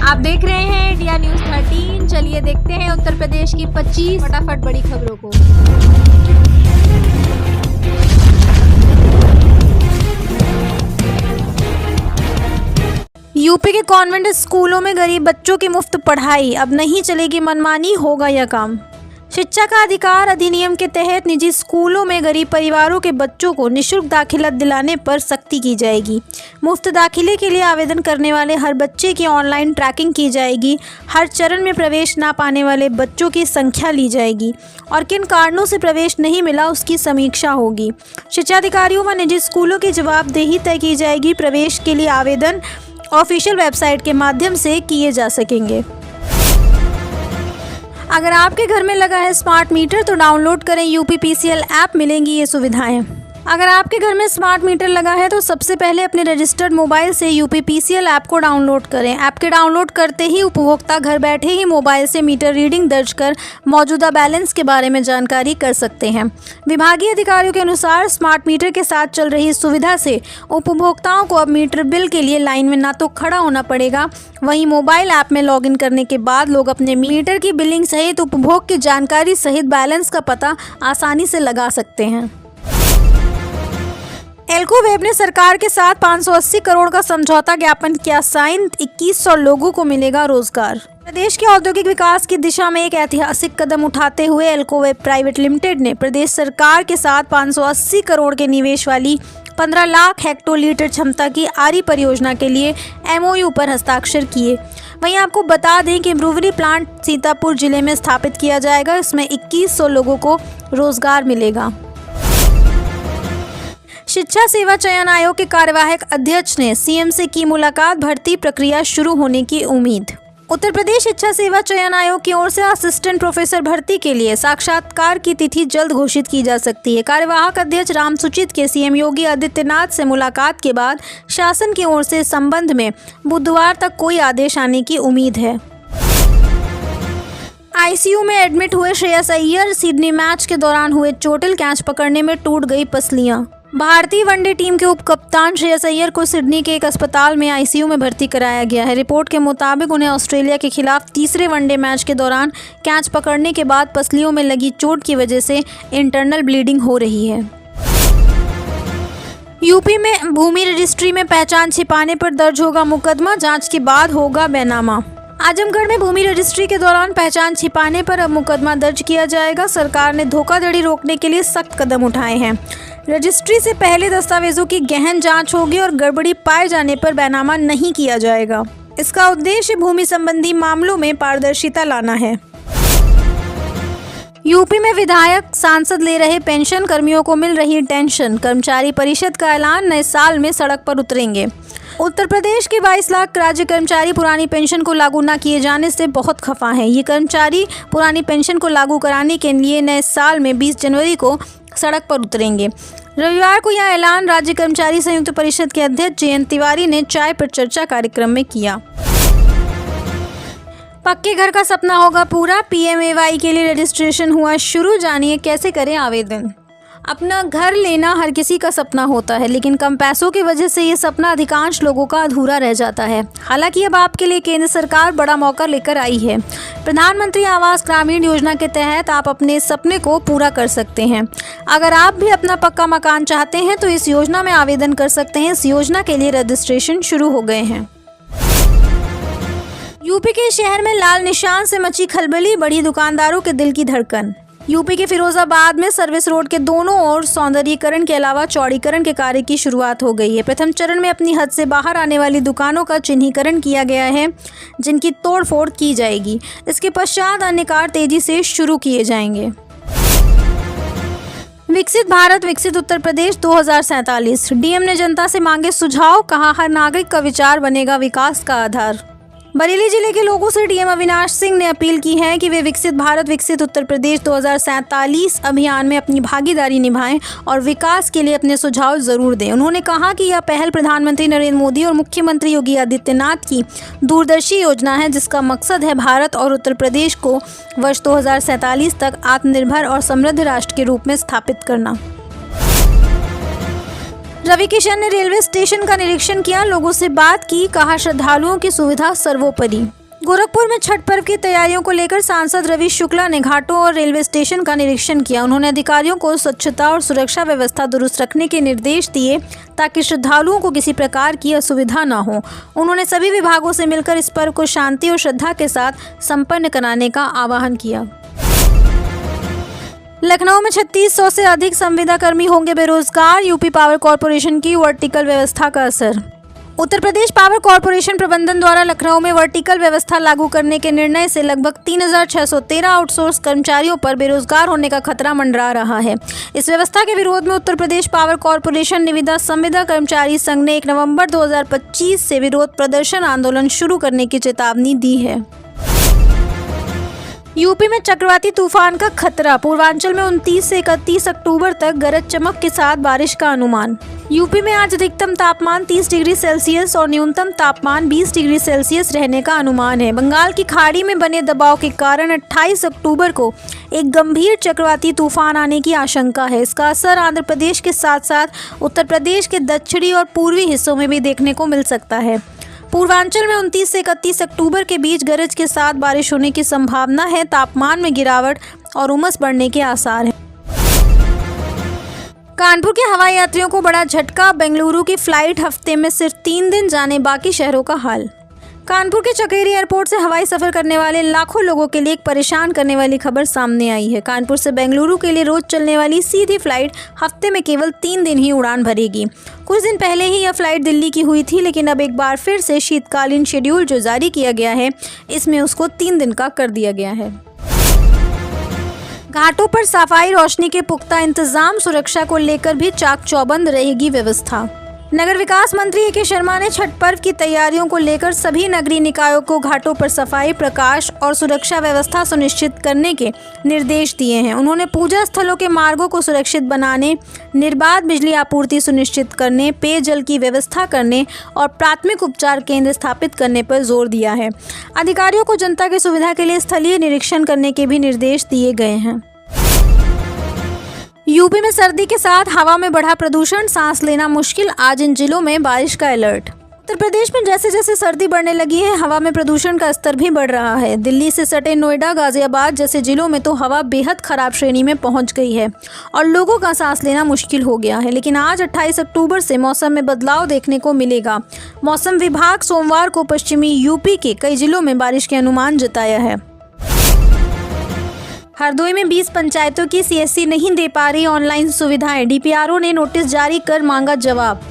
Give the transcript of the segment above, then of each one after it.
आप देख रहे हैं इंडिया न्यूज़ 13। चलिए देखते हैं उत्तर प्रदेश की 25 फटाफट बड़ी खबरों को। यूपी के कॉन्वेंट स्कूलों में गरीब बच्चों की मुफ्त पढ़ाई, अब नहीं चलेगी मनमानी, होगा यह काम। शिक्षा का अधिकार अधिनियम के तहत निजी स्कूलों में गरीब परिवारों के बच्चों को निःशुल्क दाखिला दिलाने पर सख्ती की जाएगी। मुफ्त दाखिले के लिए आवेदन करने वाले हर बच्चे की ऑनलाइन ट्रैकिंग की जाएगी। हर चरण में प्रवेश ना पाने वाले बच्चों की संख्या ली जाएगी और किन कारणों से प्रवेश नहीं मिला उसकी समीक्षा होगी। शिक्षा अधिकारियों व निजी स्कूलों की जवाबदेही तय की जाएगी। प्रवेश के लिए आवेदन ऑफिशियल वेबसाइट के माध्यम से किए जा सकेंगे। अगर आपके घर में लगा है स्मार्ट मीटर तो डाउनलोड करें यूपीपीसीएल ऐप, मिलेंगी ये सुविधाएं। अगर आपके घर में स्मार्ट मीटर लगा है तो सबसे पहले अपने रजिस्टर्ड मोबाइल से यूपीपीसीएल ऐप को डाउनलोड करें। ऐप के डाउनलोड करते ही उपभोक्ता घर बैठे ही मोबाइल से मीटर रीडिंग दर्ज कर मौजूदा बैलेंस के बारे में जानकारी कर सकते हैं। विभागीय अधिकारियों के अनुसार स्मार्ट मीटर के साथ चल रही इस सुविधा से उपभोक्ताओं को अब मीटर बिल के लिए लाइन में ना तो खड़ा होना पड़ेगा, वहीं मोबाइल ऐप में लॉगिन करने के बाद लोग अपने मीटर की बिलिंग सहित उपभोग की जानकारी सहित बैलेंस का पता आसानी से लगा सकते हैं। एल्कोवेब ने सरकार के साथ 580 करोड़ का समझौता ज्ञापन किया साइन, 2100 लोगों को मिलेगा रोजगार। प्रदेश के औद्योगिक विकास की दिशा में एक ऐतिहासिक कदम उठाते हुए एल्कोवेब प्राइवेट लिमिटेड ने प्रदेश सरकार के साथ 580 करोड़ के निवेश वाली 15 लाख हेक्टोलीटर क्षमता की आरी परियोजना के लिए MOU पर हस्ताक्षर किए। वहीं आपको बता दें कि ब्रूवरी प्लांट सीतापुर जिले में स्थापित किया जाएगा। इसमें 2100 लोगों को रोजगार मिलेगा। शिक्षा सेवा चयन आयोग के कार्यवाहक अध्यक्ष ने सीएम से की मुलाकात, भर्ती प्रक्रिया शुरू होने की उम्मीद। उत्तर प्रदेश शिक्षा सेवा चयन आयोग की ओर से असिस्टेंट प्रोफेसर भर्ती के लिए साक्षात्कार की तिथि जल्द घोषित की जा सकती है। कार्यवाहक अध्यक्ष रामसूचित के सीएम योगी आदित्यनाथ से मुलाकात के बाद शासन की ओर से इस संबंध में बुधवार तक कोई आदेश आने की उम्मीद है। आईसीयू में एडमिट हुए श्रेयस अय्यर, सिडनी मैच के दौरान हुए चोटिल, कैच पकड़ने में टूट गई पसलियां। भारतीय वनडे टीम के उप कप्तान श्रेयस अय्यर को सिडनी के एक अस्पताल में आईसीयू में भर्ती कराया गया है। रिपोर्ट के मुताबिक उन्हें ऑस्ट्रेलिया के खिलाफ तीसरे वनडे मैच के दौरान कैच पकड़ने के बाद पसलियों में लगी चोट की वजह से इंटरनल ब्लीडिंग हो रही है। यूपी में भूमि रजिस्ट्री में पहचान छिपाने पर दर्ज होगा मुकदमा, जांच के बाद होगा बैनामा। आजमगढ़ में भूमि रजिस्ट्री के दौरान पहचान छिपाने पर अब मुकदमा दर्ज किया जाएगा। सरकार ने धोखाधड़ी रोकने के लिए सख्त कदम उठाए हैं। रजिस्ट्री से पहले दस्तावेजों की गहन जांच होगी और गड़बड़ी पाए जाने पर बैनामा नहीं किया जाएगा। इसका उद्देश्य भूमि संबंधी मामलों में पारदर्शिता लाना है। यूपी में विधायक सांसद ले रहे पेंशन, कर्मियों को मिल रही टेंशन। कर्मचारी परिषद का ऐलान, नए साल में सड़क पर उतरेंगे। उत्तर प्रदेश के 22 लाख राज्य कर्मचारी पुरानी पेंशन को लागू न किए जाने से बहुत खफा हैं। ये कर्मचारी पुरानी पेंशन को लागू कराने के लिए नए साल में 20 जनवरी को सड़क पर उतरेंगे। रविवार को यह ऐलान राज्य कर्मचारी संयुक्त परिषद के अध्यक्ष जयंत तिवारी ने चाय पर चर्चा कार्यक्रम में किया। पक्के घर का सपना होगा पूरा, PMAY के लिए रजिस्ट्रेशन हुआ शुरू। जानिए कैसे करें आवेदन। अपना घर लेना हर किसी का सपना होता है, लेकिन कम पैसों की वजह से ये सपना अधिकांश लोगों का अधूरा रह जाता है। हालांकि अब आपके लिए केंद्र सरकार बड़ा मौका लेकर आई है। प्रधानमंत्री आवास ग्रामीण योजना के तहत आप अपने सपने को पूरा कर सकते हैं। अगर आप भी अपना पक्का मकान चाहते हैं तो इस योजना में आवेदन कर सकते हैं। इस योजना के लिए रजिस्ट्रेशन शुरू हो गए हैं। यूपी के शहर में लाल निशान से मची खलबली, बढ़ी दुकानदारों के दिल की धड़कन। यूपी के फिरोजाबाद में सर्विस रोड के दोनों ओर सौंदर्यीकरण के अलावा चौड़ीकरण के कार्य की शुरुआत हो गई है। प्रथम चरण में अपनी हद से बाहर आने वाली दुकानों का चिन्हीकरण किया गया है, जिनकी तोड़फोड़ की जाएगी। इसके पश्चात अन्य कार्य तेजी से शुरू किए जाएंगे। विकसित भारत विकसित उत्तर प्रदेश 2047। डीएम ने जनता से मांगे सुझाव, कहा हर नागरिक का विचार बनेगा विकास का आधार। बरेली जिले के लोगों से डीएम अविनाश सिंह ने अपील की है कि वे विकसित भारत विकसित उत्तर प्रदेश 2047 अभियान में अपनी भागीदारी निभाएं और विकास के लिए अपने सुझाव जरूर दें। उन्होंने कहा कि यह पहल प्रधानमंत्री नरेंद्र मोदी और मुख्यमंत्री योगी आदित्यनाथ की दूरदर्शी योजना है, जिसका मकसद है भारत और उत्तर प्रदेश को वर्ष 2047 तक आत्मनिर्भर और समृद्ध राष्ट्र के रूप में स्थापित करना। रवि किशन ने रेलवे स्टेशन का निरीक्षण किया, लोगों से बात की, कहा श्रद्धालुओं की सुविधा सर्वोपरि। गोरखपुर में छठ पर्व की तैयारियों को लेकर सांसद रवि शुक्ला ने घाटों और रेलवे स्टेशन का निरीक्षण किया। उन्होंने अधिकारियों को स्वच्छता और सुरक्षा व्यवस्था दुरुस्त रखने के निर्देश दिए ताकि श्रद्धालुओं को किसी प्रकार की असुविधा न हो। उन्होंने सभी विभागों से मिलकर इस पर्व को शांति और श्रद्धा के साथ संपन्न कराने का आह्वान किया। लखनऊ में 3600 से अधिक संविदा कर्मी होंगे बेरोजगार, यूपी पावर कॉरपोरेशन की वर्टिकल व्यवस्था का असर। उत्तर प्रदेश पावर कॉरपोरेशन प्रबंधन द्वारा लखनऊ में वर्टिकल व्यवस्था लागू करने के निर्णय से लगभग 3613 आउटसोर्स कर्मचारियों पर बेरोजगार होने का खतरा मंडरा रहा है। इस व्यवस्था के विरोध में उत्तर प्रदेश पावर कॉरपोरेशन निविदा संविदा कर्मचारी संघ ने 1 नवंबर 2025 से विरोध प्रदर्शन आंदोलन शुरू करने की चेतावनी दी है। यूपी में चक्रवाती तूफान का खतरा, पूर्वांचल में 29 से 31 अक्टूबर तक गरज चमक के साथ बारिश का अनुमान। यूपी में आज अधिकतम तापमान 30 डिग्री सेल्सियस और न्यूनतम तापमान 20 डिग्री सेल्सियस रहने का अनुमान है। बंगाल की खाड़ी में बने दबाव के कारण 28 अक्टूबर को एक गंभीर चक्रवाती तूफान आने की आशंका है। इसका असर आंध्र प्रदेश के साथ साथ उत्तर प्रदेश के दक्षिणी और पूर्वी हिस्सों में भी देखने को मिल सकता है। पूर्वांचल में 29 से 31 अक्टूबर के बीच गरज के साथ बारिश होने की संभावना है। तापमान में गिरावट और उमस बढ़ने के आसार हैं। कानपुर के हवाई यात्रियों को बड़ा झटका, बेंगलुरु की फ्लाइट हफ्ते में सिर्फ 3 दिन, जाने बाकी शहरों का हाल। कानपुर के चकेरी एयरपोर्ट से हवाई सफर करने वाले लाखों लोगों के लिए एक परेशान करने वाली खबर सामने आई है। कानपुर से बेंगलुरु के लिए रोज चलने वाली सीधी फ्लाइट हफ्ते में केवल 3 दिन ही उड़ान भरेगी। कुछ दिन पहले ही यह फ्लाइट दिल्ली की हुई थी, लेकिन अब एक बार फिर से शीतकालीन शेड्यूल जो जारी किया गया है, इसमें उसको 3 दिन का कर दिया गया है। घाटों पर सफाई, रोशनी के पुख्ता इंतजाम, सुरक्षा को लेकर भी चाक चौबंद रहेगी व्यवस्था। नगर विकास मंत्री ए के शर्मा ने छठ पर्व की तैयारियों को लेकर सभी नगरीय निकायों को घाटों पर सफाई, प्रकाश और सुरक्षा व्यवस्था सुनिश्चित करने के निर्देश दिए हैं। उन्होंने पूजा स्थलों के मार्गों को सुरक्षित बनाने, निर्बाध बिजली आपूर्ति सुनिश्चित करने, पेयजल की व्यवस्था करने और प्राथमिक उपचार केंद्र स्थापित करने पर जोर दिया है। अधिकारियों को जनता की सुविधा के लिए स्थलीय निरीक्षण करने के भी निर्देश दिए गए हैं। यूपी में सर्दी के साथ हवा में बढ़ा प्रदूषण, सांस लेना मुश्किल, आज इन जिलों में बारिश का अलर्ट। उत्तर प्रदेश में जैसे जैसे सर्दी बढ़ने लगी है, हवा में प्रदूषण का स्तर भी बढ़ रहा है। दिल्ली से सटे नोएडा, गाजियाबाद जैसे जिलों में तो हवा बेहद खराब श्रेणी में पहुंच गई है और लोगों का सांस लेना मुश्किल हो गया है। लेकिन आज 28 अक्टूबर से मौसम में बदलाव देखने को मिलेगा। मौसम विभाग सोमवार को पश्चिमी यूपी के कई जिलों में बारिश के अनुमान जताया है। हरदोई में 20 पंचायतों की सीएससी नहीं दे पा रही ऑनलाइन सुविधाएं, डीपीआरओ ने नोटिस जारी कर मांगा जवाब।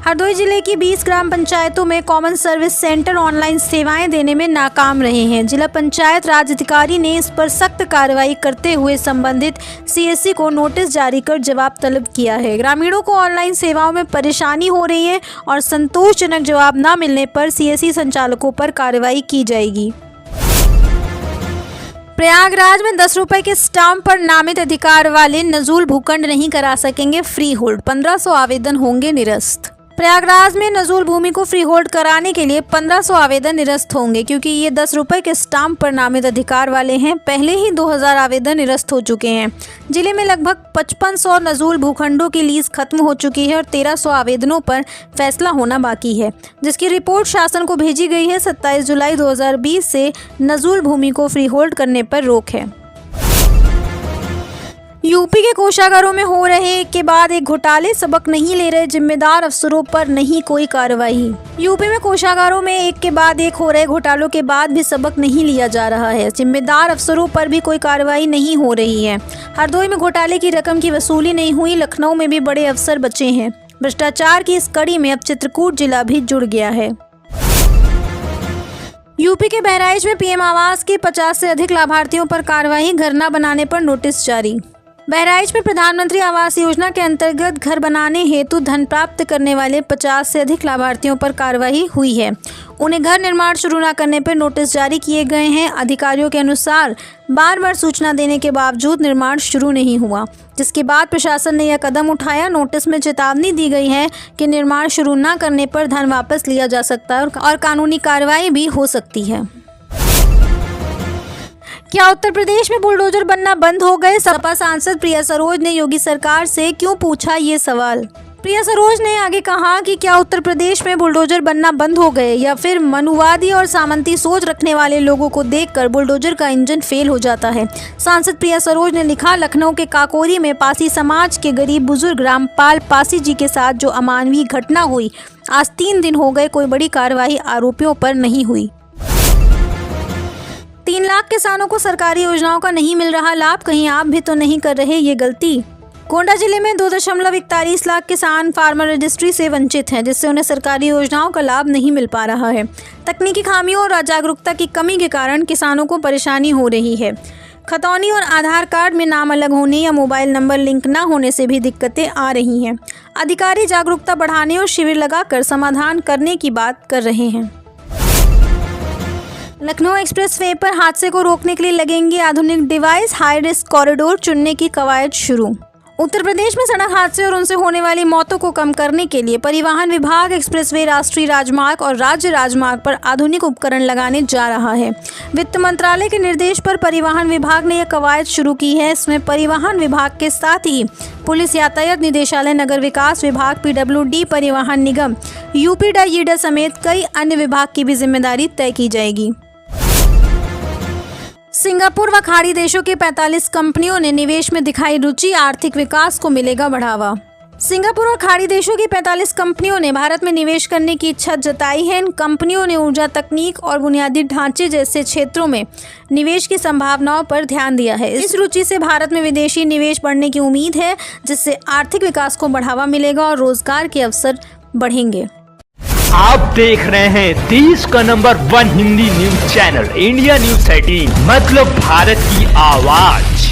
हरदोई जिले की 20 ग्राम पंचायतों में कॉमन सर्विस सेंटर ऑनलाइन सेवाएं देने में नाकाम रहे हैं। जिला पंचायत राज अधिकारी ने इस पर सख्त कार्रवाई करते हुए संबंधित सीएससी को नोटिस जारी कर जवाब तलब किया है। ग्रामीणों को ऑनलाइन सेवाओं में परेशानी हो रही है और संतोषजनक जवाब न मिलने पर सीएससी संचालकों पर कार्रवाई की जाएगी। प्रयागराज में 10 रुपए के स्टाम्प पर नामित अधिकार वाले नजूल भूखंड नहीं करा सकेंगे फ्री होल्ड, 1500 आवेदन होंगे निरस्त। प्रयागराज में नजूल भूमि को फ्री होल्ड कराने के लिए 1500 आवेदन निरस्त होंगे, क्योंकि ये 10 रुपए के स्टाम्प पर नामित अधिकार वाले हैं। पहले ही 2000 आवेदन निरस्त हो चुके हैं। जिले में लगभग 5500 नजूल भूखंडों की लीज खत्म हो चुकी है और 1300 आवेदनों पर फैसला होना बाकी है, जिसकी रिपोर्ट शासन को भेजी गई है। 27 जुलाई 2020 से नजूल भूमि को फ्री होल्ड करने पर रोक है। यूपी के कोषागारों में हो रहे एक के बाद एक घोटाले, सबक नहीं ले रहे जिम्मेदार अफसरों पर नहीं कोई कार्रवाई। यूपी में कोषागारों में एक के बाद एक हो रहे घोटालों के बाद भी सबक नहीं लिया जा रहा है। जिम्मेदार अफसरों पर भी कोई कार्रवाई नहीं हो रही है। हरदोई में घोटाले की रकम की वसूली नहीं हुई, लखनऊ में भी बड़े अफसर बचे हैं। भ्रष्टाचार की इस कड़ी में अब चित्रकूट जिला भी जुड़ गया है। यूपी के बहराइच में पीएम आवास के 50 से अधिक लाभार्थियों पर कार्रवाई, घर न बनाने पर नोटिस जारी। बहराइच में प्रधानमंत्री आवास योजना के अंतर्गत घर बनाने हेतु धन प्राप्त करने वाले 50 से अधिक लाभार्थियों पर कार्रवाई हुई है। उन्हें घर निर्माण शुरू न करने पर नोटिस जारी किए गए हैं। अधिकारियों के अनुसार बार बार सूचना देने के बावजूद निर्माण शुरू नहीं हुआ, जिसके बाद प्रशासन ने यह कदम उठाया। नोटिस में चेतावनी दी गई है कि निर्माण शुरू न करने पर धन वापस लिया जा सकता है और कानूनी कार्रवाई भी हो सकती है। क्या उत्तर प्रदेश में बुलडोजर बनना बंद हो गए? सपा सांसद प्रिया सरोज ने योगी सरकार से क्यों पूछा ये सवाल। प्रिया सरोज ने आगे कहा कि क्या उत्तर प्रदेश में बुलडोजर बनना बंद हो गए या फिर मनुवादी और सामंती सोच रखने वाले लोगों को देखकर बुलडोजर का इंजन फेल हो जाता है। सांसद प्रिया सरोज ने लिखा, लखनऊ के काकोरी में पासी समाज के गरीब बुजुर्ग रामपाल पासी जी के साथ जो अमानवीय घटना हुई, आज 3 दिन हो गए, कोई बड़ी कार्रवाई आरोपियों पर नहीं हुई। 3 लाख किसानों को सरकारी योजनाओं का नहीं मिल रहा लाभ, कहीं आप भी तो नहीं कर रहे ये गलती। गोंडा जिले में 2.41 लाख किसान फार्मर रजिस्ट्री से वंचित हैं, जिससे उन्हें सरकारी योजनाओं का लाभ नहीं मिल पा रहा है। तकनीकी खामियों और जागरूकता की कमी के कारण किसानों को परेशानी हो रही है। खतौनी और आधार कार्ड में नाम अलग होने या मोबाइल नंबर लिंक न होने से भी दिक्कतें आ रही हैं। अधिकारी जागरूकता बढ़ाने और शिविर लगाकर समाधान करने की बात कर रहे हैं। लखनऊ एक्सप्रेस वे पर हादसे को रोकने के लिए लगेंगे आधुनिक डिवाइस, हाई रिस्क कॉरिडोर चुनने की कवायद शुरू। उत्तर प्रदेश में सड़क हादसे और उनसे होने वाली मौतों को कम करने के लिए परिवहन विभाग एक्सप्रेसवे, राष्ट्रीय राजमार्ग और राज्य राजमार्ग पर आधुनिक उपकरण लगाने जा रहा है। वित्त मंत्रालय के निर्देश पर परिवहन विभाग ने यह कवायद शुरू की है। इसमें परिवहन विभाग के साथ ही पुलिस, यातायात निदेशालय, नगर विकास विभाग, PWD, परिवहन निगम, UPDA समेत कई अन्य विभाग की भी जिम्मेदारी तय की जाएगी। सिंगापुर व खाड़ी देशों के 45 कंपनियों ने निवेश में दिखाई रुचि, आर्थिक विकास को मिलेगा बढ़ावा। सिंगापुर और खाड़ी देशों की 45 कंपनियों ने भारत में निवेश करने की इच्छा जताई है। इन कंपनियों ने ऊर्जा तकनीक और बुनियादी ढांचे जैसे क्षेत्रों में निवेश की संभावनाओं पर ध्यान दिया है। इस रुचि से भारत में विदेशी निवेश बढ़ने की उम्मीद है, जिससे आर्थिक विकास को बढ़ावा मिलेगा और रोजगार के अवसर बढ़ेंगे। आप देख रहे हैं देश का number 1 Hindi news channel India news 18, मतलब भारत की आवाज।